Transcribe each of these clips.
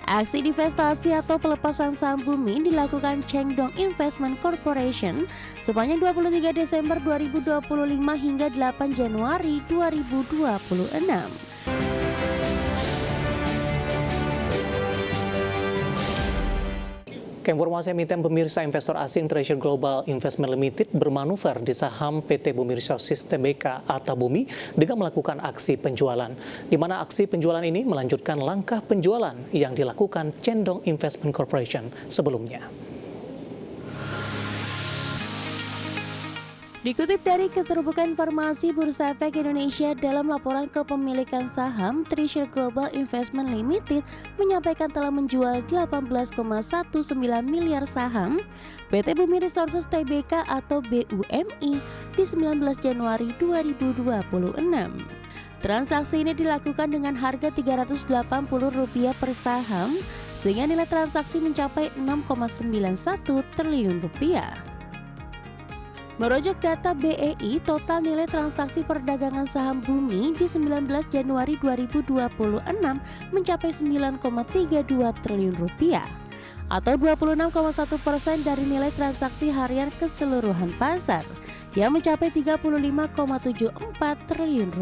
Aksi divestasi atau pelepasan saham Bumi dilakukan Chengdong Investment Corporation sepanjang 23 Desember 2025 hingga 8 Januari 2026. Informasi emiten pemirsa, investor asing Treasure Global Investment Limited bermanuver di saham PT Bumi Resources Tbk atau Bumi dengan melakukan aksi penjualan, di mana aksi penjualan ini melanjutkan langkah penjualan yang dilakukan Chengdong Investment Corporation sebelumnya. Dikutip dari Keterbukaan Informasi Bursa Efek Indonesia dalam laporan kepemilikan saham, Treasure Global Investment Limited menyampaikan telah menjual 18,19 miliar saham PT Bumi Resources Tbk atau BUMI di 19 Januari 2026. Transaksi ini dilakukan dengan harga Rp380 per saham sehingga nilai transaksi mencapai Rp6,91 triliun. Merujuk data BEI, total nilai transaksi perdagangan saham Bumi di 19 Januari 2026 mencapai Rp9,32 triliun atau 26,1% dari nilai transaksi harian keseluruhan pasar yang mencapai Rp35,74 triliun.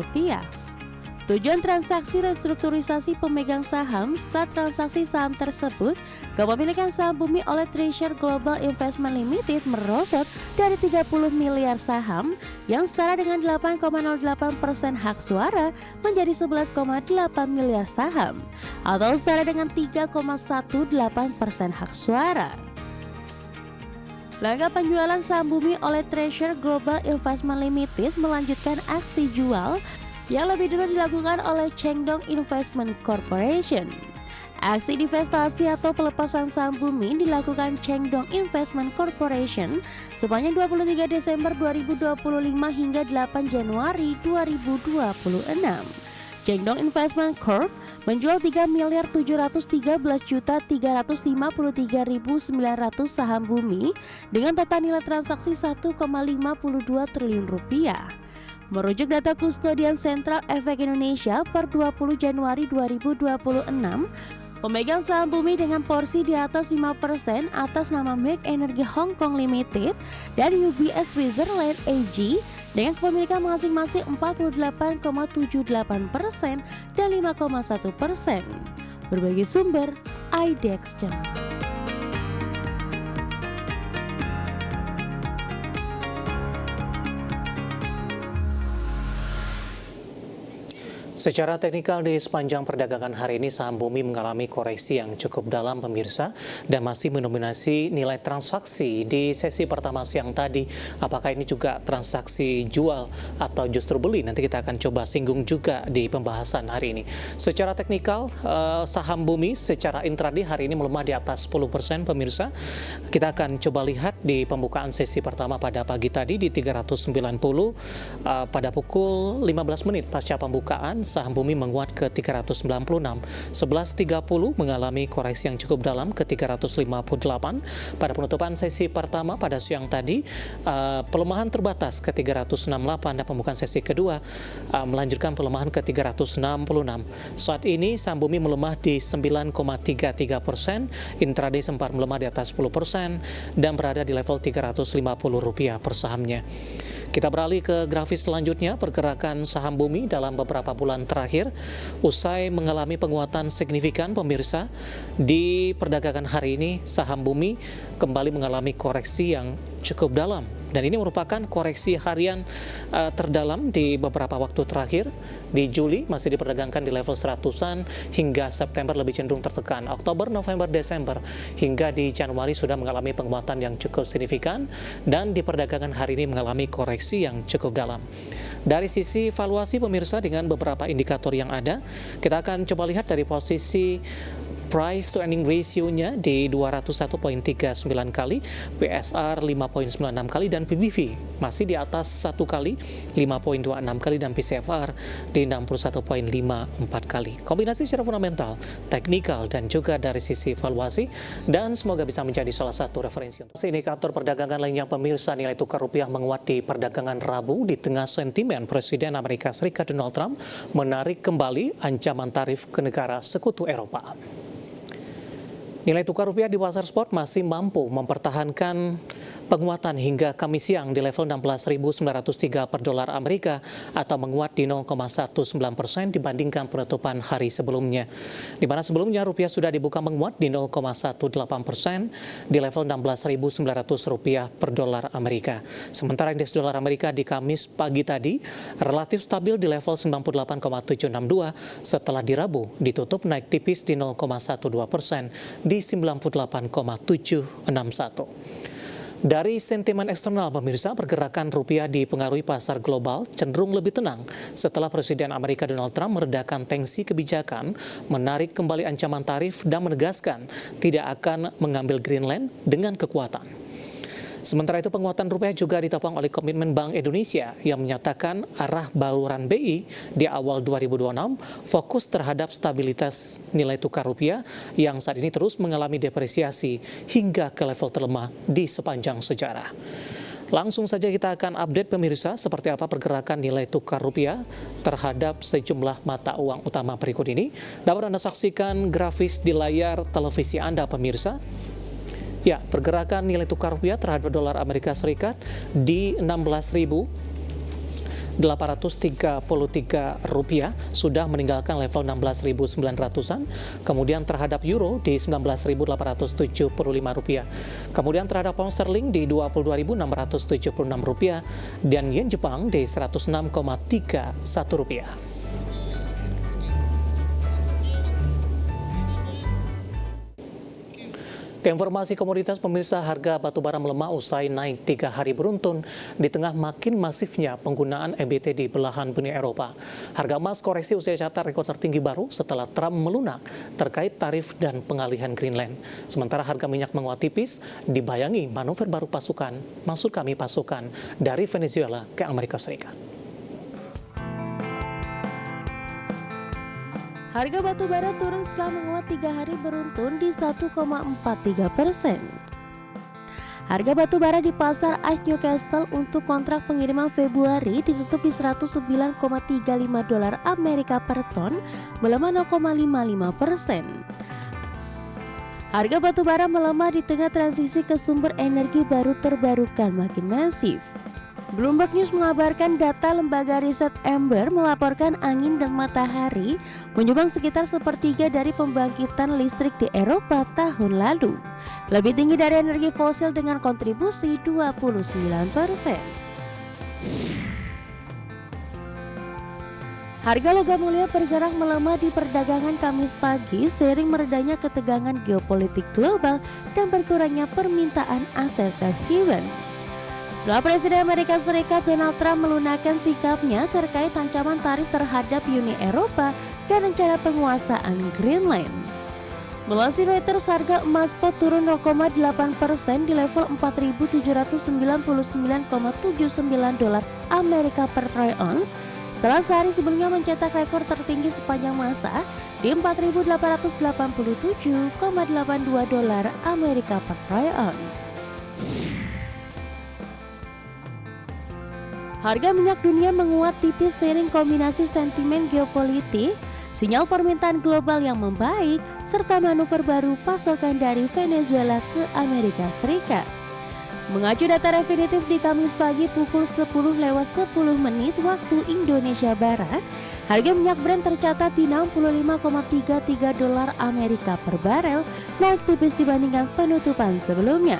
Tujuan transaksi restrukturisasi pemegang saham setelah transaksi saham tersebut, kepemilikan saham Bumi oleh Treasure Global Investment Limited merosot dari 30 miliar saham yang setara dengan 8,08% hak suara menjadi 11,8 miliar saham atau setara dengan 3,18% hak suara. Langkah penjualan saham Bumi oleh Treasure Global Investment Limited melanjutkan aksi jual yang lebih dulu dilakukan oleh Chengdong Investment Corporation. Aksi divestasi atau pelepasan saham Bumi dilakukan Chengdong Investment Corporation sepanjang 23 Desember 2025 hingga 8 Januari 2026. Chengdong Investment Corp menjual 3.713.353.900 saham Bumi dengan total nilai transaksi Rp1,52 triliun. Merujuk data Kustodian Sentral Efek Indonesia per 20 Januari 2026, pemegang saham Bumi dengan porsi di atas 5% atas nama Make Energy Hong Kong Limited dan UBS Switzerland AG dengan kepemilikan masing-masing 48,78% dan 5,1%. Berbagai sumber, IDEX. Secara teknikal di sepanjang perdagangan hari ini saham Bumi mengalami koreksi yang cukup dalam pemirsa dan masih mendominasi nilai transaksi di sesi pertama siang tadi. Apakah ini juga transaksi jual atau justru beli? Nanti kita akan coba singgung juga di pembahasan hari ini. Secara teknikal saham Bumi secara intraday hari ini melemah di atas 10% pemirsa. Kita akan coba lihat di pembukaan sesi pertama pada pagi tadi di 390 pada pukul 15 menit pasca pembukaan saham Bumi menguat ke 396. 11.30 mengalami koreksi yang cukup dalam ke 358. Pada penutupan sesi pertama pada siang tadi, pelemahan terbatas ke 368 dan pembukaan sesi kedua melanjutkan pelemahan ke 366. Saat ini saham Bumi melemah di 9,33%, intraday sempat melemah di atas 10% dan berada di level Rp350 per sahamnya. Kita beralih ke grafis selanjutnya, pergerakan saham Bumi dalam beberapa bulan terakhir usai mengalami penguatan signifikan pemirsa. Di perdagangan hari ini saham Bumi kembali mengalami koreksi yang cukup dalam dan ini merupakan koreksi harian terdalam di beberapa waktu terakhir. Di Juli masih diperdagangkan di level 100-an hingga September lebih cenderung tertekan. Oktober, November, Desember hingga di Januari sudah mengalami penguatan yang cukup signifikan dan di perdagangan hari ini mengalami koreksi yang cukup dalam. Dari sisi valuasi pemirsa dengan beberapa indikator yang ada, kita akan coba lihat dari posisi price to earning ratio-nya di 201,39 kali, PSR 5,96 kali, dan PBV masih di atas 1 kali, 5,26 kali, dan PCFR di 61,54 kali. Kombinasi secara fundamental, teknikal, dan juga dari sisi valuasi, dan semoga bisa menjadi salah satu referensi untuk indikator perdagangan lainnya pemirsa. Nilai tukar rupiah menguat di perdagangan Rabu di tengah sentimen Presiden Amerika Serikat Donald Trump menarik kembali ancaman tarif ke negara sekutu Eropa. Nilai tukar rupiah di pasar spot masih mampu mempertahankan penguatan hingga Kamis siang di level 16.903 per dolar Amerika atau menguat di 0,19% dibandingkan penutupan hari sebelumnya. Di mana sebelumnya rupiah sudah dibuka menguat di 0,18% di level 16.900 rupiah per dolar Amerika. Sementara indeks dolar Amerika di Kamis pagi tadi relatif stabil di level 98,762 setelah di Rabu ditutup naik tipis di 0,12% di 98,761. Dari sentimen eksternal pemirsa, pergerakan rupiah dipengaruhi pasar global cenderung lebih tenang setelah Presiden Amerika Donald Trump meredakan tensi kebijakan, menarik kembali ancaman tarif dan menegaskan tidak akan mengambil Greenland dengan kekuatan. Sementara itu penguatan rupiah juga ditopang oleh komitmen Bank Indonesia yang menyatakan arah bauran BI di awal 2026 fokus terhadap stabilitas nilai tukar rupiah yang saat ini terus mengalami depresiasi hingga ke level terlemah di sepanjang sejarah. Langsung saja kita akan update pemirsa seperti apa pergerakan nilai tukar rupiah terhadap sejumlah mata uang utama berikut ini. Dapat Anda saksikan grafis di layar televisi Anda pemirsa. Ya, pergerakan nilai tukar rupiah terhadap dolar Amerika Serikat di 16.833 rupiah sudah meninggalkan level 16.900-an, kemudian terhadap euro di 19.875 rupiah, kemudian terhadap pound sterling di 22.676 rupiah, dan yen Jepang di 106,31 rupiah. Ke informasi komoditas pemirsa, harga batubara melemah usai naik 3 hari beruntun di tengah makin masifnya penggunaan EBT di belahan dunia Eropa. Harga emas koreksi usai catat rekor tertinggi baru setelah Trump melunak terkait tarif dan pengalihan Greenland. Sementara harga minyak menguat tipis dibayangi manuver baru pasukan dari Venezuela ke Amerika Serikat. Harga batu bara turun setelah menguat 3 hari beruntun di 1,43%. Harga batu bara di pasar ICE Newcastle untuk kontrak pengiriman Februari ditutup di 109,35 dolar Amerika per ton, melemah 0,55%. Harga batu bara melemah di tengah transisi ke sumber energi baru terbarukan makin masif. Bloomberg News mengabarkan data lembaga riset Ember melaporkan angin dan matahari menyumbang sekitar sepertiga dari pembangkitan listrik di Eropa tahun lalu. Lebih tinggi dari energi fosil dengan kontribusi 29%. Harga logam mulia bergerak melemah di perdagangan Kamis pagi seiring meredanya ketegangan geopolitik global dan berkurangnya permintaan aset safe haven. Setelah Presiden Amerika Serikat Donald Trump melunakkan sikapnya terkait ancaman tarif terhadap Uni Eropa dan rencana penguasaan Greenland. Melalui Reuters, harga emas spot turun 0,8% di level 4.799,79 dolar Amerika per troy ounce setelah sehari sebelumnya mencetak rekor tertinggi sepanjang masa di 4.887,82 dolar Amerika per troy ounce. Harga minyak dunia menguat tipis seiring kombinasi sentimen geopolitik, sinyal permintaan global yang membaik, serta manuver baru pasokan dari Venezuela ke Amerika Serikat. Mengacu data definitif di Kamis pagi pukul 10:10 waktu Indonesia Barat, harga minyak Brent tercatat di 65,33 dolar Amerika per barel, naik tipis dibandingkan penutupan sebelumnya.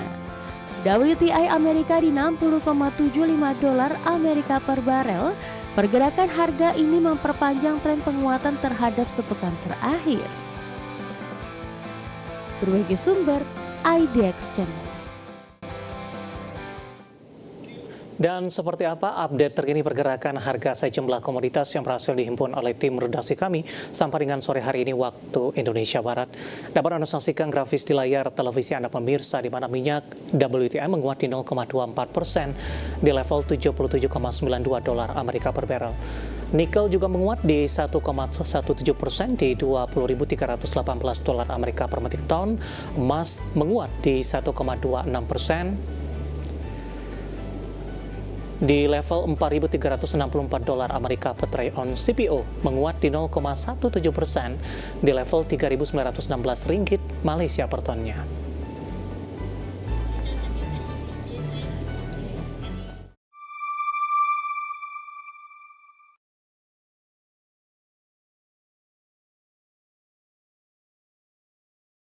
WTI Amerika di 60,75 dolar Amerika per barel. Pergerakan harga ini memperpanjang tren penguatan terhadap sepekan terakhir. Berbagai sumber IDX Channel. Dan seperti apa update terkini pergerakan harga sejumlah komoditas yang berhasil dihimpun oleh tim redaksi kami sampai dengan sore hari ini waktu Indonesia Barat. Dapat Anda saksikan grafis di layar televisi Anda pemirsa, di mana minyak WTI menguat di 0,24% di level 77,92 dolar Amerika per barrel. Nikel juga menguat di 1,17% di 20.318 dolar Amerika per metrik ton. Emas menguat di 1,26% di level 4.364 dolar Amerika per troy ounce. CPO menguat di 0,17% di level 3.916 ringgit Malaysia per tonnya.